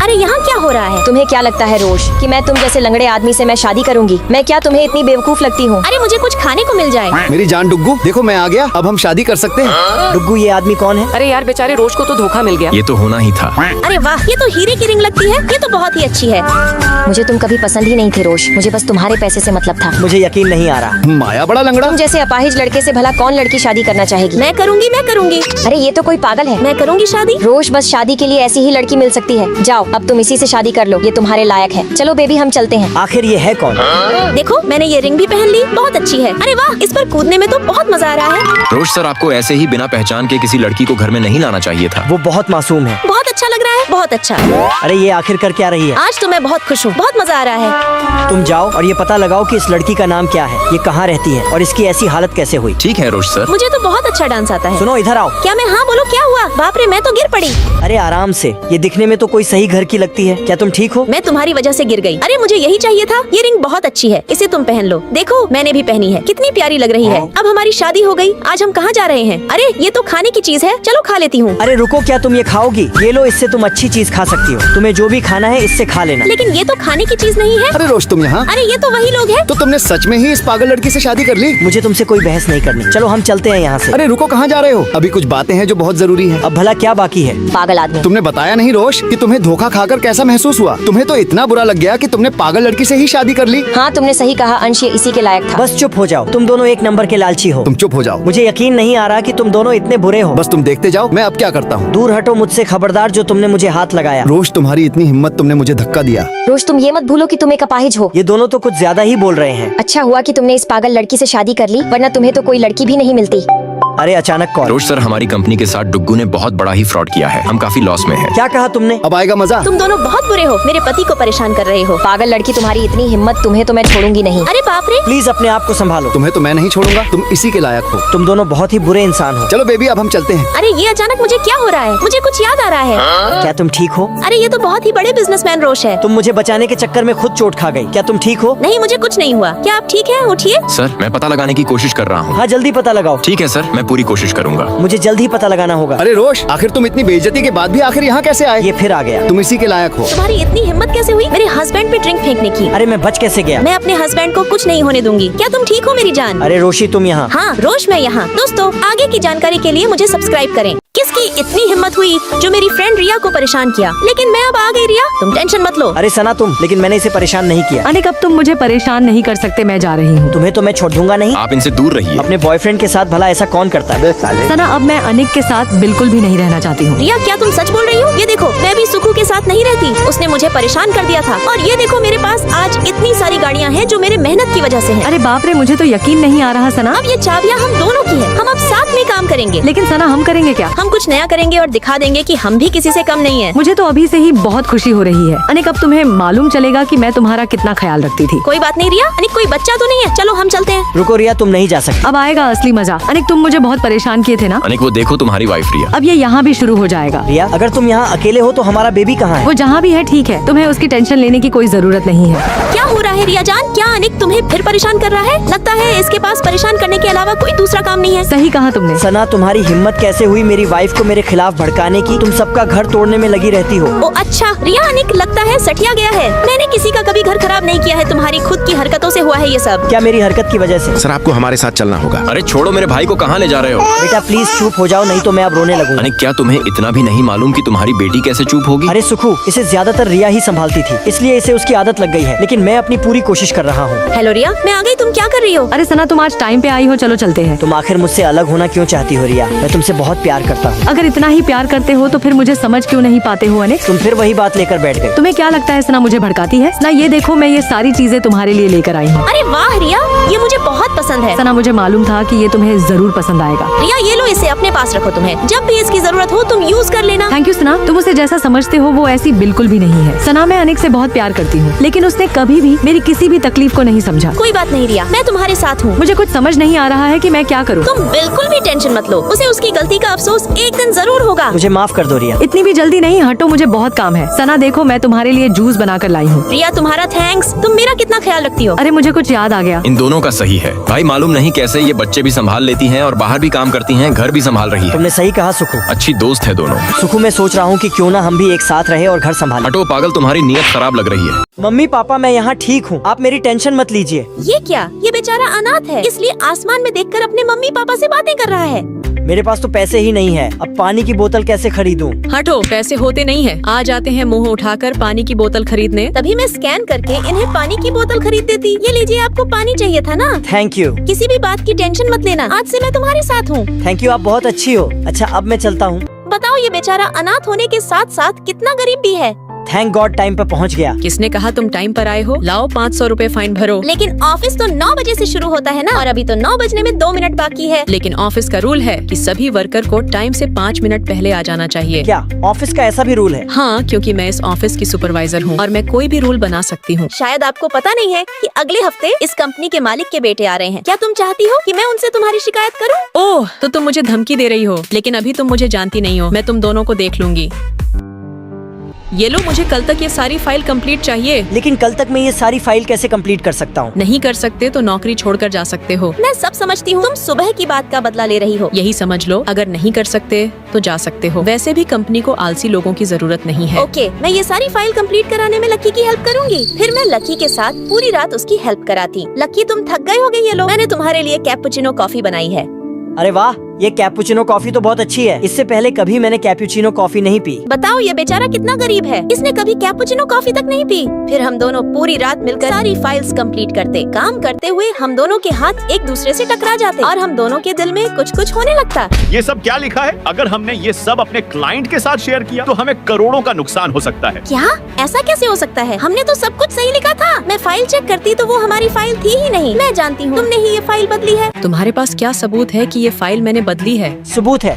अरे यहाँ क्या हो रहा है? तुम्हें क्या लगता है रोश कि मैं तुम जैसे लंगड़े आदमी से मैं शादी करूंगी? मैं क्या तुम्हें इतनी बेवकूफ लगती हूँ? अरे मुझे कुछ खाने को मिल जाए। मेरी जान डुग्गू, देखो मैं आ गया, अब हम शादी कर सकते हैं। डुग्गू, ये आदमी कौन है? अरे यार बेचारे रोज को तो धोखा मिल गया। ये तो होना ही था। अरे वाह, ये तो हीरे की रिंग लगती है। ये तो बहुत ही अच्छी है। मुझे तुम कभी पसंद ही नहीं थे रोश, मुझे बस तुम्हारे पैसे से मतलब था। मुझे यकीन नहीं आ रहा। माया बड़ा लंगड़ा। तुम जैसे अपाहिज लड़के से भला कौन लड़की शादी करना चाहेगी? मैं करूँगी, मैं करूँगी, अरे ये तो कोई पागल है। मैं करूँगी शादी। रोश, बस शादी के लिए ऐसी ही लड़की मिल सकती है। जाओ अब तुम इसी से शादी कर लो, ये तुम्हारे लायक है। चलो बेबी हम चलते हैं। आखिर ये है कौन? देखो मैंने ये रिंग भी पहन ली, बहुत अच्छी है। अरे वाह, इस पर कूदने में तो बहुत मजा आ रहा है। रोज सर, आपको ऐसे ही बिना पहचान के किसी लड़की को घर में नहीं लाना चाहिए था। वो बहुत मासूम है। बहुत अच्छा लग रहा है, बहुत अच्छा। अरे ये आखिर कर क्या रही है? आज तो मैं बहुत खुश हूँ, बहुत मजा आ रहा है। तुम जाओ और ये पता लगाओ कि इस लड़की का नाम क्या है, ये कहाँ रहती है और इसकी ऐसी हालत कैसे हुई। ठीक है रोज सर। मुझे तो बहुत अच्छा डांस आता है। सुनो, इधर आओ। क्या मैं हाँ बोलो? क्या हुआ? बाप रे, मैं तो गिर पड़ी। अरे आराम से, ये दिखने में तो कोई सही घर की लगती है। क्या तुम ठीक हो? मैं तुम्हारी वजह से गिर गई। अरे मुझे यही चाहिए था। ये रिंग बहुत अच्छी है, इसे तुम पहन लो। देखो मैंने भी पहनी है, कितनी प्यारी लग रही है। अब हमारी शादी हो गई। आज हम कहाँ जा रहे हैं? अरे ये तो खाने की चीज है, चलो खा लेती हूँ। अरे रुको, क्या तुम ये खाओगी? ये लो, इससे तुम अच्छी चीज खा सकती हो। तुम्हें जो भी खाना है इससे खा लेना। लेकिन ये तो खाने की चीज नहीं है। अरे रोश, तुम यहाँ? अरे ये तो वही लोग हैं। तो तुमने सच में ही इस पागल लड़की से शादी कर ली? मुझे तुमसे कोई बहस नहीं करनी, चलो हम चलते हैं यहाँ से। अरे रुको, कहाँ जा रहे हो? अभी कुछ बातें हैं जो बहुत जरूरी है। अब भला क्या बाकी है? पागल आदमी। तुमने बताया नहीं रोश कि तुम्हें धोखा खाकर कैसा महसूस हुआ? तुम्हें तो इतना बुरा लग गया कि तुमने पागल लड़की से ही शादी कर ली। हाँ तुमने सही कहा अंश, ये इसी के लायक था। बस चुप हो जाओ, तुम दोनों एक नंबर के लालची हो। तुम चुप हो जाओ। मुझे यकीन नहीं आ रहा कि तुम दोनों इतने बुरे हो। बस तुम देखते जाओ मैं अब क्या करता हूँ। दूर हटो मुझसे, खबरदार जो तुमने मुझे हाथ लगाया। रोश, तुम्हारी इतनी हिम्मत, तुमने मुझे धक्का दिया। रोश तुम ये मत भूलो कि तुम एक अपाहिज हो। ये दोनों तो कुछ ज्यादा ही बोल रहे हैं। अच्छा हुआ कि तुमने इस पागल लड़की से शादी कर ली, वरना तुम्हें तो कोई लड़की भी नहीं मिलती। अरे अचानक कॉल। रोज सर, हमारी कंपनी के साथ डुग्गू ने बहुत बड़ा ही फ्रॉड किया है। हम काफी लॉस में हैं। क्या कहा तुमने? अब आएगा मजा। तुम दोनों बहुत बुरे हो, मेरे पति को परेशान कर रहे हो। पागल लड़की, तुम्हारी इतनी हिम्मत, तुम्हें तो मैं छोड़ूंगी नहीं। अरे बाप रे। प्लीज अपने आप को संभालो। तुम्हें तो मैं नहीं छोड़ूंगा, तुम इसी के लायक हो। तुम दोनों बहुत ही बुरे इंसान हो। चलो बेबी अब हम चलते हैं। अरे ये अचानक मुझे क्या हो रहा है? मुझे कुछ याद आ रहा है। क्या तुम ठीक हो? अरे ये तो बहुत ही बड़े बिजनेसमैन रोश है। तुम मुझे बचाने के चक्कर में खुद चोट खा गई। क्या तुम ठीक हो? नहीं, मुझे कुछ नहीं हुआ। क्या आप ठीक हैं? उठिए। सर, मैं पता लगाने की कोशिश कर रहा हूँ। हाँ जल्दी पता लगाओ। ठीक है सर, मैं पूरी कोशिश करूँगा। मुझे जल्द ही पता लगाना होगा। अरे रोश, आखिर तुम इतनी बेइज्जती के बाद भी आखिर यहाँ कैसे आए? ये फिर आ गया। तुम इसी के लायक हो। तुम्हारी इतनी हिम्मत कैसे हुई मेरे हस्बैंड पे ड्रिंक फेंकने की? अरे मैं बच कैसे गया? मैं अपने हस्बैंड को कुछ नहीं होने दूंगी। क्या तुम ठीक हो मेरी जान? अरे रोशी, तुम यहाँ? हाँ रोश, मैं यहाँ। दोस्तों आगे की जानकारी के लिए मुझे सब्सक्राइब करें। किसकी इतनी हिम्मत हुई जो मेरी फ्रेंड रिया को परेशान किया? लेकिन मैं अब आ गई रिया, तुम टेंशन मत लो। अरे सना तुम, लेकिन मैंने इसे परेशान नहीं किया। अनिक अब तुम मुझे परेशान नहीं कर सकते, मैं जा रही हूँ। तुम्हें तो मैं छोड़ दूंगा नहीं। आप इनसे दूर रहिए। अपने बॉयफ्रेंड के साथ भला ऐसा कौन करता है? सना, अब मैं अनिक के साथ बिल्कुल भी नहीं रहना चाहती हूँ। रिया, क्या तुम सच बोल रही हो? ये देखो, मैं भी सुखू के साथ नहीं रहती, उसने मुझे परेशान कर दिया था। और ये देखो, मेरे पास आज इतनी सारी गाड़ियाँ हैं जो मेरे मेहनत की वजह से हैं। अरे बाप रे, मुझे तो यकीन नहीं आ रहा सना। अब ये चाबियाँ हम दोनों की है, हम अब साथ में काम करेंगे। लेकिन सना, हम करेंगे क्या? हम कुछ नया करेंगे और दिखा देंगे कि हम भी किसी से कम नहीं है। मुझे तो अभी से ही बहुत खुशी हो रही है। अनिक अब तुम्हें मालूम चलेगा कि मैं तुम्हारा कितना ख्याल रखती थी। कोई बात नहीं रिया, अनिक कोई बच्चा तो नहीं है। चलो हम चलते हैं। रुको रिया, तुम नहीं जा सकती। अब आएगा असली मजा। अनिक तुम मुझे बहुत परेशान किए थे ना, अनिक वो देखो तुम्हारी वाइफ रिया। अब ये यहाँ भी शुरू हो जाएगा। रिया, अगर तुम यहाँ अकेले हो तो हमारा बेबी कहाँ है? वो जहाँ भी है ठीक है, तुम्हें उसकी टेंशन लेने की कोई जरूरत नहीं है। क्या हो रहा है रिया जान? क्या अनिक तुम्हें फिर परेशान कर रहा है? लगता है इसके पास परेशान करने के अलावा कोई दूसरा काम नहीं है। सही कहा तुमने। सना, तुम्हारी हिम्मत कैसे हुई मेरी वाइफ को मेरे खिलाफ भड़काने की? तुम सबका घर तोड़ने में लगी रहती हो। ओ अच्छा रिया, अनिक लगता है सटिया गया है। मैंने किसी का कभी घर खराब नहीं किया है, तुम्हारी खुद की हरकतों से हुआ है ये सब। क्या मेरी हरकत की वजह से? सर आपको हमारे साथ चलना होगा। अरे छोड़ो, मेरे भाई को कहाँ ले जा रहे हो? बेटा प्लीज चुप हो जाओ, नहीं तो मैं अब रोने लगूंगा। अनिक, क्या तुम्हें इतना भी नहीं मालूम कि तुम्हारी बेटी कैसे चुप होगी? अरे सुखू, इसे ज्यादातर रिया ही संभालती थी, इसलिए इसे उसकी आदत लग गई है। लेकिन मैं अपनी पूरी कोशिश कर रहा हूँ। हेलो रिया, मैं आ गई। तुम क्या कर रही हो? अरे सना, तुम आज टाइम पे आई हो, चलो चलते हैं। तुम आखिर मुझसे अलग होना क्यों चाहती हो रिया? मैं तुमसे बहुत प्यार करता हूँ। अगर इतना ही प्यार करते हो तो फिर मुझे समझ क्यों नहीं पाते हो अनिक? तुम फिर वही बात लेकर बैठ गए। तुम्हें क्या लगता है सना मुझे भड़काती है? सना, ये देखो, मैं ये सारी चीजें तुम्हारे लिए लेकर आई हूँ। अरे वाह रिया, ये मुझे बहुत पसंद है। सना, मुझे मालूम था कि ये तुम्हें जरूर पसंद आएगा। रिया ये लो, इसे अपने पास रखो। तुम्हें जब भी इसकी जरूरत हो तुम यूज कर लेना। थैंक यू सना, तुम उसे जैसा समझते हो वो ऐसी बिल्कुल भी नहीं है। सना, मैं अनिक से बहुत प्यार करती हूँ, लेकिन उसने कभी भी मेरी किसी भी तकलीफ को नहीं समझा। कोई बात नहीं रिया, मैं तुम्हारे साथ हूँ। मुझे कुछ समझ नहीं आ रहा है कि मैं क्या करूँ। तुम बिल्कुल भी टेंशन मत लो, उसे उसकी गलती का अफसोस एक दिन जरूर होगा। मुझे माफ कर दो रिया। इतनी भी जल्दी नहीं, हटो, मुझे बहुत काम है। सना देखो, मैं तुम्हारे लिए जूस बनाकर लाई हूँ। रिया तुम्हारा थैंक्स, तुम मेरा कितना ख्याल रखती हो। अरे मुझे कुछ याद आ गया। इन दोनों का सही है भाई, मालूम नहीं कैसे ये बच्चे भी संभाल लेती हैं और बाहर भी काम करती हैं, घर भी संभाल रही है। तुमने सही कहा सुखू। अच्छी दोस्त है दोनों। सुखू, मैं सोच रहा हूँ कि क्यों ना हम भी एक साथ रहे और घर संभालें। हटो पागल, तुम्हारी नीयत खराब लग रही है। मम्मी पापा, मैं यहाँ ठीक हूँ, आप मेरी टेंशन मत लीजिए। ये क्या, ये बेचारा अनाथ है, इसलिए आसमान में देखकर अपने मम्मी पापा से बातें कर रहा है। मेरे पास तो पैसे ही नहीं है, अब पानी की बोतल कैसे खरीदूं? हटो, पैसे होते नहीं है। आ जाते हैं मुंह उठाकर पानी की बोतल खरीदने। तभी मैं स्कैन करके इन्हें पानी की बोतल खरीद देती। ये लीजिए, आपको पानी चाहिए था ना। Thank you. किसी भी बात की टेंशन मत लेना, आज से मैं तुम्हारे साथ हूँ। थैंक यू, आप बहुत अच्छी हो। अच्छा, अब मैं चलता हूँ। बताओ, ये बेचारा अनाथ होने के साथ साथ कितना गरीब भी है। थैंक गॉड टाइम पर पहुँच गया। किसने कहा तुम टाइम पर आए हो? लाओ 500 रुपए फाइन भरो। लेकिन ऑफिस तो 9 बजे से शुरू होता है ना, और अभी तो 9 बजने में 2 मिनट बाकी है। लेकिन ऑफिस का रूल है कि सभी वर्कर को टाइम से 5 मिनट पहले आ जाना चाहिए। क्या ऑफिस का ऐसा भी रूल है? हाँ, क्योंकि मैं इस ऑफिस की सुपरवाइजर हूँ और मैं कोई भी रूल बना सकती हूँ। शायद आपको पता नहीं है कि अगले हफ्ते इस कंपनी के मालिक के बेटे आ रहे हैं। क्या तुम चाहती हो कि मैं उनसे तुम्हारी शिकायत करूं? ओह, तो तुम मुझे धमकी दे रही हो, लेकिन अभी तुम मुझे जानती नहीं हो। मैं तुम दोनों को देख लूंगी। ये लो, मुझे कल तक ये सारी फाइल कंप्लीट चाहिए। लेकिन कल तक मैं ये सारी फाइल कैसे कंप्लीट कर सकता हूँ? नहीं कर सकते तो नौकरी छोड़कर जा सकते हो। मैं सब समझती हूँ, तुम सुबह की बात का बदला ले रही हो। यही समझ लो, अगर नहीं कर सकते तो जा सकते हो। वैसे भी कंपनी को आलसी लोगों की जरूरत नहीं है। ओके, मैं ये सारी फाइल कंप्लीट कराने में लकी की हेल्प करूंगी। फिर मैं लकी के साथ पूरी रात उसकी हेल्प कराती। लकी, तुम थक गए होगे, ये लो, मैंने तुम्हारे लिए कैपुचिनो कॉफी बनाई है। अरे वाह, ये कैपुचिनो कॉफी तो बहुत अच्छी है। इससे पहले कभी मैंने कैपुचिनो कॉफी नहीं पी। बताओ, ये बेचारा कितना गरीब है, इसने कभी कैपुचिनो कॉफी तक नहीं पी। फिर हम दोनों पूरी रात मिलकर सारी फाइल्स कंप्लीट करते। काम करते हुए हम दोनों के हाथ एक दूसरे से टकरा जाते और हम दोनों के दिल में कुछ कुछ होने लगता। ये सब क्या लिखा है? अगर हमने ये सब अपने क्लाइंट के साथ शेयर किया तो हमें करोड़ों का नुकसान हो सकता है। क्या? ऐसा कैसे हो सकता है? हमने तो सब कुछ सही लिखा था। मैं फाइल चेक करती तो वो हमारी फाइल थी ही नहीं। मैं जानती हूँ तुमने ही ये फाइल बदली है। तुम्हारे पास क्या सबूत है कि ये फाइल मैंने बदली है? सबूत है,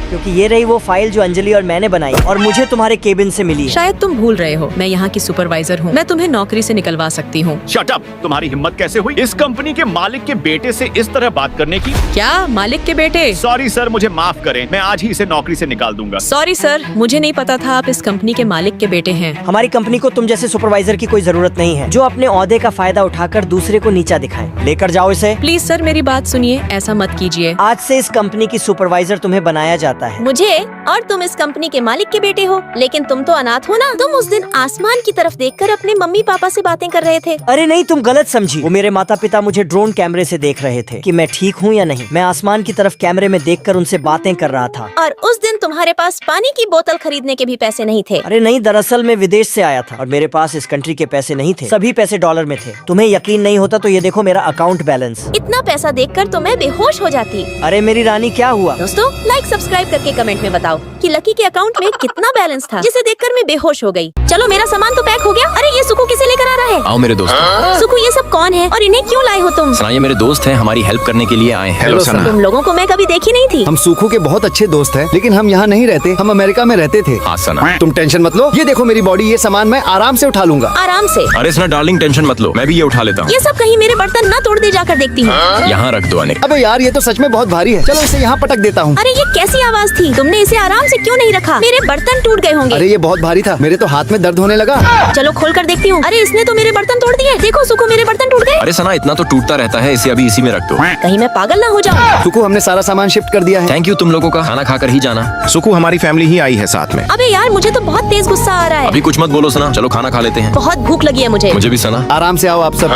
क्योंकि ये रही वो फाइल जो अंजलि और मैंने बनाई और मुझे तुम्हारे केबिन से मिली है। शायद तुम भूल रहे हो, मैं यहाँ की सुपरवाइजर हूँ। मैं तुम्हें नौकरी से निकलवा सकती हूँ। Shut up! तुम्हारी हिम्मत कैसे हुई इस कंपनी के मालिक के बेटे से इस तरह बात करने की? क्या मालिक के बेटे? सॉरी सर, मुझे माफ करें, मैं आज ही इसे नौकरी से निकाल दूंगा। सॉरी सर, मुझे नहीं पता था आप इस कंपनी के मालिक के बेटे हैं। हमारी कंपनी को तुम जैसे सुपरवाइजर की कोई जरूरत नहीं है, जो अपने ओहदे का फायदा उठाकर दूसरे को नीचा दिखाए। लेकर जाओ इसे। प्लीज सर, मेरी बात सुनिए, ऐसा मत कीजिए। आज से इस कंपनी की सुपरवाइजर तुम्हें बनाया जाता है। मुझे? और तुम इस कंपनी के मालिक के बेटे हो, लेकिन तुम तो अनाथ हो ना। तुम उस दिन आसमान की तरफ देखकर अपने मम्मी पापा से बातें कर रहे थे। अरे नहीं, तुम गलत समझी। वो मेरे माता पिता मुझे ड्रोन कैमरे से देख रहे थे कि मैं ठीक हूँ या नहीं। मैं आसमान की तरफ कैमरे में देखकर उनसे बातें कर रहा था। और उस दिन तुम्हारे पास पानी की बोतल खरीदने के भी पैसे नहीं थे। अरे नहीं, दरअसल मैं विदेश से आया था और मेरे पास इस कंट्री के पैसे नहीं थे। सभी पैसे डॉलर में थे। तुम्हें यकीन नहीं होता तो ये देखो मेरा अकाउंट बैलेंस। इतना पैसा देखकर तो मैं बेहोश हो जाती। अरे मेरी रानी, क्या हुआ? दोस्तों, लाइक सब्सक्राइब करके कमेंट में बताओ कि लकी के अकाउंट में कितना बैलेंस था, जिसे देखकर मैं बेहोश हो गई। चलो, मेरा सामान तो पैक हो गया। अरे ये सुकू किसे लेकर आ रहा है? आओ मेरे दोस्त। सुकू, ये सब कौन है और इन्हें क्यों लाए हो तुम? सना, ये मेरे दोस्त हैं, हमारी हेल्प करने के लिए आए हैं। हेलो सना। तुम लोगों को मैं कभी देखी नहीं थी। हम सुखू के बहुत अच्छे दोस्त हैं, लेकिन हम यहाँ नहीं रहते, हम अमेरिका में रहते थे। हाँ सना। तुम टेंशन मत लो, ये देखो मेरी बॉडी, ये सामान मैं आराम से उठा लूंगा। आराम से? अरे सना डार्लिंग, टेंशन मत लो, मैं भी ये उठा लेता हूँ। ये सब कहीं मेरे बर्तन न तोड़ दे, जाकर देखती हूँ। यहाँ रख दो अनिक। अबे यार, ये तो सच में बहुत भारी है। चलो इसे यहाँ पटक देता हूँ। अरे ये कैसी आवाज थी? तुमने इसे आराम से क्यों नहीं रखा? मेरे बर्तन टूट गए होंगे। अरे ये बहुत भारी था, मेरे तो हाथ में दर्द होने लगा। चलो खोल कर देखती हूँ। अरे इसने तो मेरे बर्तन तोड़ दिए। देखो सुकू, मेरे बर्तन टूट गए। अरे सना, इतना तो टूटता रहता है, इसे अभी इसी में रख दो। कहीं मैं पागल ना हो जाऊँ। सुखू, हमने सारा सामान शिफ्ट कर दिया है। थैंक यू तुम लोगों का, खाना खाकर ही जाना। सुकू, हमारी फैमिली ही आई है साथ में। अबे यार, मुझे तो बहुत तेज गुस्सा आ रहा है। अभी कुछ मत बोलो सना, चलो खाना खा लेते हैं। बहुत भूख लगी है मुझे। मुझे भी सना। आराम से आओ आप सब।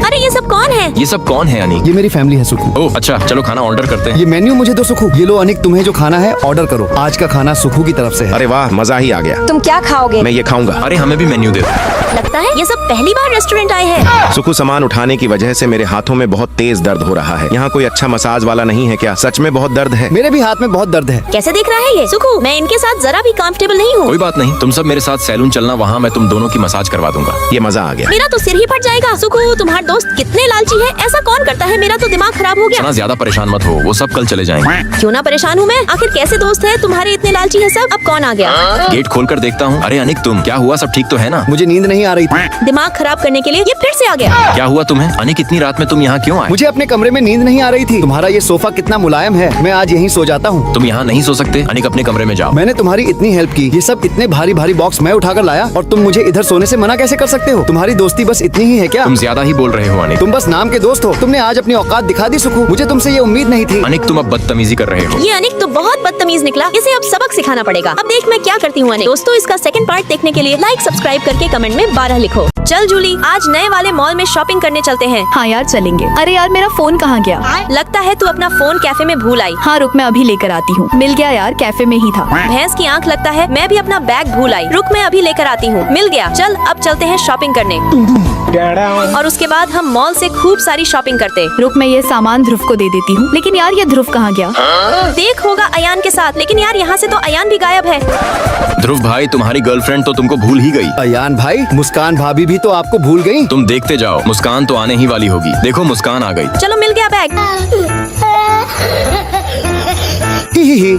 अरे ये सब कौन है? ये सब कौन है अनिक? ये मेरी फैमिली है सुखू। ओह अच्छा, चलो खाना ऑर्डर करते हैं। ये मेन्यू मुझे दो सुखू। ये लो अनिक, तुम्हें जो खाना है ऑर्डर करो। आज का खाना सुखू की तरफ से है। अरे वाह, मजा ही आ गया। तुम क्या खाओगे? मैं ये खाऊंगा। अरे हमें भी मेन्यू दे दो। लगता है ये सब पहली बार रेस्टोरेंट आए हैं। सुकू, सामान उठाने की वजह से मेरे हाथों में बहुत तेज दर्द हो रहा है। यहाँ कोई अच्छा मसाज वाला नहीं है क्या? सच में बहुत दर्द है। मेरे भी हाथ में बहुत दर्द है। कैसे देख रहा है ये? सुकू, मैं इनके साथ जरा भी कंफर्टेबल नहीं हूँ। कोई बात नहीं, तुम सब मेरे साथ सैलून चलना, वहाँ मैं तुम दोनों की मसाज करवा दूंगा। ये मजा आ गया। मेरा तो सिर ही फट जाएगा। सुकू, तुम्हारे दोस्त कितने लालची है, ऐसा कौन करता है? मेरा तो दिमाग खराब हो गया। सना ज्यादा परेशान मत हो, वो सब कल चले जाएंगे। क्यों ना परेशान हूँ मैं? आखिर आखिर कैसे दोस्त है तुम्हारे, इतने लालची है सब। अब कौन आ गया? गेट खोल कर देखता हूँ। अरे अनिक, तुम क्या हुआ? सब ठीक तो है ना? मुझे नींद नहीं आ रही थी। दिमाग खराब करने के लिए ये फिर से आ गया। क्या हुआ तुम्हें? अनिक, इतनी रात में तुम यहाँ क्यों आए? मुझे अपने कमरे में नींद नहीं आ रही थी। तुम्हारा ये सोफा कितना मुलायम है, मैं आज यहीं सो जाता हूँ। तुम यहाँ नहीं सो सकते। अनिक, अपने कमरे में जाओ। मैंने तुम्हारी इतनी हेल्प की, ये सब इतने भारी भारी बॉक्स मैं उठाकर लाया और तुम मुझे इधर सोने से मना कैसे कर सकते हो? तुम्हारी दोस्ती बस इतनी ही है क्या? तुम ज्यादा ही बोल रहे हो अनिक। तुम बस नाम के दोस्त हो। तुमने आज अपनी औकात दिखा दी सुखू। मुझे तुमसे ये उम्मीद नहीं थी। अनिक, तुम अब बदतमीजी कर रहे हो। ये अनिक तो बहुत बदतमीज निकला, इसे अब सबक सिखाना पड़ेगा। अब देख मैं क्या करती हूँ अनिक। दोस्तों, इसका सेकंड पार्ट देखने के लिए लाइक सब्सक्राइब करके कमेंट में 12 लिखो। चल जूली, आज नए वाले मॉल में शॉपिंग करने चलते हैं। हाँ यार चलेंगे। अरे यार मेरा फोन कहाँ गया? लगता है तू अपना फोन कैफे में भूल आई। हाँ रुक, मैं अभी लेकर आती हूँ। मिल गया यार, कैफे में ही था। भैंस की आंख लगता है मैं भी अपना बैग भूल आई। रुक, मैं अभी लेकर आती हूँ। मिल गया। चल अब चलते हैं शॉपिंग करने। और उसके बाद हम मॉल से खूब सारी शॉपिंग करते। रुक, मैं ये सामान ध्रुव को दे देती हूँ। लेकिन यार ये ध्रुव कहाँ गया? देख होगा अयान के साथ, लेकिन यार यहाँ से तो अयान भी गायब है। ध्रुव भाई, तुम्हारी गर्लफ्रेंड तो तुमको भूल ही गई। अयान भाई, मुस्कान भाभी भी तो आपको भूल गई। तुम देखते जाओ, मुस्कान तो आने ही वाली होगी। देखो, मुस्कान आ गई। चलो मिल गया बैग। ही।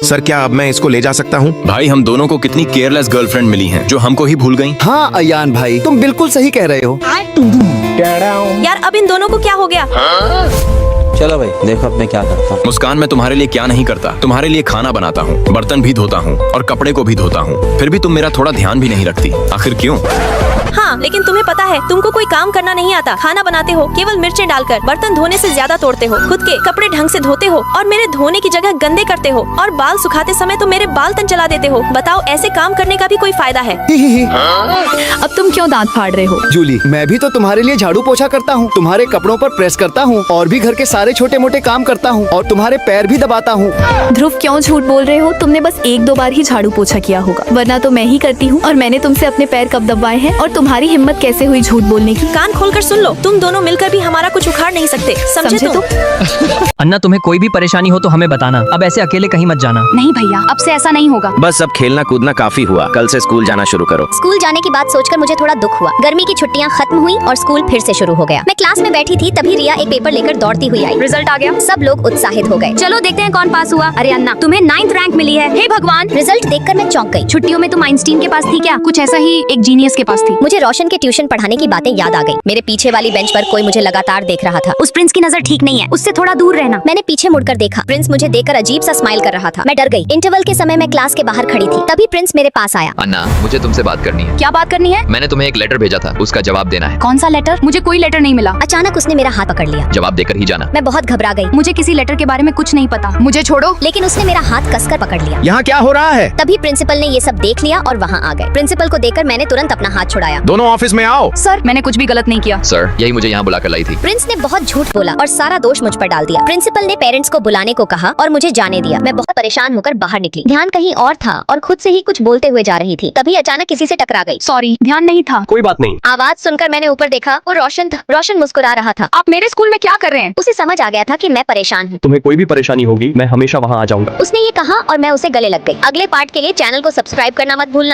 सर, क्या अब मैं इसको ले जा सकता हूँ? भाई, हम दोनों को कितनी केयरलेस गर्लफ्रेंड मिली हैं, जो हमको ही भूल गईं। हाँ अयान भाई, तुम बिल्कुल सही कह रहे हो। यार अब इन दोनों को क्या हो गया? चलो भाई, देखो अब मैं क्या करता हूँ। मुस्कान, मैं तुम्हारे लिए क्या नहीं करता। तुम्हारे लिए खाना बनाता हूँ, बर्तन भी धोता हूँ और कपड़े को भी धोता हूँ। फिर भी तुम मेरा थोड़ा ध्यान भी नहीं रखती। आखिर क्यों? हाँ, लेकिन तुम्हें पता है तुमको कोई काम करना नहीं आता। खाना बनाते हो केवल मिर्चें डालकर, बर्तन धोने से ज्यादा तोड़ते हो, खुद के कपड़े ढंग से धोते हो और मेरे धोने की जगह गंदे करते हो, और बाल सुखाते समय तो मेरे बाल तन चला देते हो। बताओ, ऐसे काम करने का भी कोई फायदा है? ही। अब तुम क्यों दांत फाड़ रहे हो? जूली, मैं भी तो तुम्हारे लिए झाड़ू पोछा करता हूँ, तुम्हारे कपड़ों पर प्रेस करता हूँ और भी घर के सारे छोटे मोटे काम करता हूँ और तुम्हारे पैर भी दबाता हूँ। ध्रुव, क्यों झूठ बोल रहे हो? तुमने बस 1-2 बार ही झाड़ू पोछा किया होगा, वरना तो मैं ही करती हूँ। और मैंने तुमसे अपने पैर कब दबाए हैं? और तुम्हारी हिम्मत कैसे हुई झूठ बोलने की? कान खोलकर सुन लो, तुम दोनों मिलकर भी हमारा कुछ उखाड़ नहीं सकते, समझे तुम? अन्ना, तुम्हें कोई भी परेशानी हो तो हमें बताना। अब ऐसे अकेले कहीं मत जाना। नहीं भैया, अब से ऐसा नहीं होगा। बस अब खेलना कूदना काफी हुआ। कल से स्कूल जाना शुरू करो। स्कूल जाने की बात सोचकर मुझे थोड़ा दुख हुआ। गर्मी की छुट्टियां खत्म हुई और स्कूल फिर से शुरू हो गया। मैं क्लास में बैठी थी, तभी रिया एक पेपर लेकर दौड़ती हुई आई। रिजल्ट आ गया, सब लोग उत्साहित हो गए। चलो देखते हैं कौन पास हुआ। अरे अन्ना, तुम्हें 9th रैंक मिली है। हे भगवान! रिजल्ट देखकर मैं चौंक गई। छुट्टियों में तुम आइंस्टीन के पास थी क्या? कुछ ऐसा ही एक जीनियस के पास थी। मुझे रोशन के ट्यूशन पढ़ाने की बातें याद आ गई। मेरे पीछे वाली बेंच पर कोई मुझे लगातार देख रहा था। उस प्रिंस की नजर ठीक नहीं है, उससे थोड़ा दूर रहना। मैंने पीछे मुड़कर देखा, प्रिंस मुझे देखकर अजीब सा स्माइल कर रहा था। मैं डर गई। इंटरवल के समय मैं क्लास के बाहर खड़ी थी, तभी प्रिंस मेरे पास आया। अन्ना, मुझे तुमसे बात करनी है। क्या बात करनी है? मैंने तुम्हें एक लेटर भेजा था, उसका जवाब देना है। कौन सा लेटर? मुझे कोई लेटर नहीं मिला। अचानक उसने मेरा हाथ पकड़ लिया। जवाब देकर ही जाना। मैं बहुत घबरा गई। मुझे किसी लेटर के बारे में कुछ नहीं पता, मुझे छोड़ो। लेकिन उसने मेरा हाथ कसकर पकड़ लिया। यहाँ क्या हो रहा है? तभी प्रिंसिपल ने ये सब देख लिया और वहाँ आ गए। प्रिंसिपल को देखकर मैंने तुरंत अपना हाथ छुड़ाया। दोनों ऑफिस में आओ। सर, मैंने कुछ भी गलत नहीं किया। सर, यही मुझे यहाँ बुलाकर लाई थी। प्रिंस ने बहुत झूठ बोला और सारा दोष मुझ पर डाल दिया। प्रिंसिपल ने पेरेंट्स को बुलाने को कहा और मुझे जाने दिया। मैं बहुत परेशान होकर बाहर निकली। ध्यान कहीं और था और खुद से ही कुछ बोलते हुए जा रही थी। तभी अचानक किसी से टकरा गई। सॉरी, ध्यान नहीं था। कोई बात नहीं। आवाज सुनकर मैंने ऊपर देखा, वो रोशन था। रोशन मुस्कुरा रहा था। आप मेरे स्कूल में क्या कर रहे हैं? उसे समझ आ गया था कि मैं परेशान हूँ। तुम्हें कोई भी परेशानी होगी, मैं हमेशा वहाँ आ जाऊंगा। उसने ये कहा और मैं उसे गले लग गई। अगले पार्ट के लिए चैनल को सब्सक्राइब करना मत भूलना।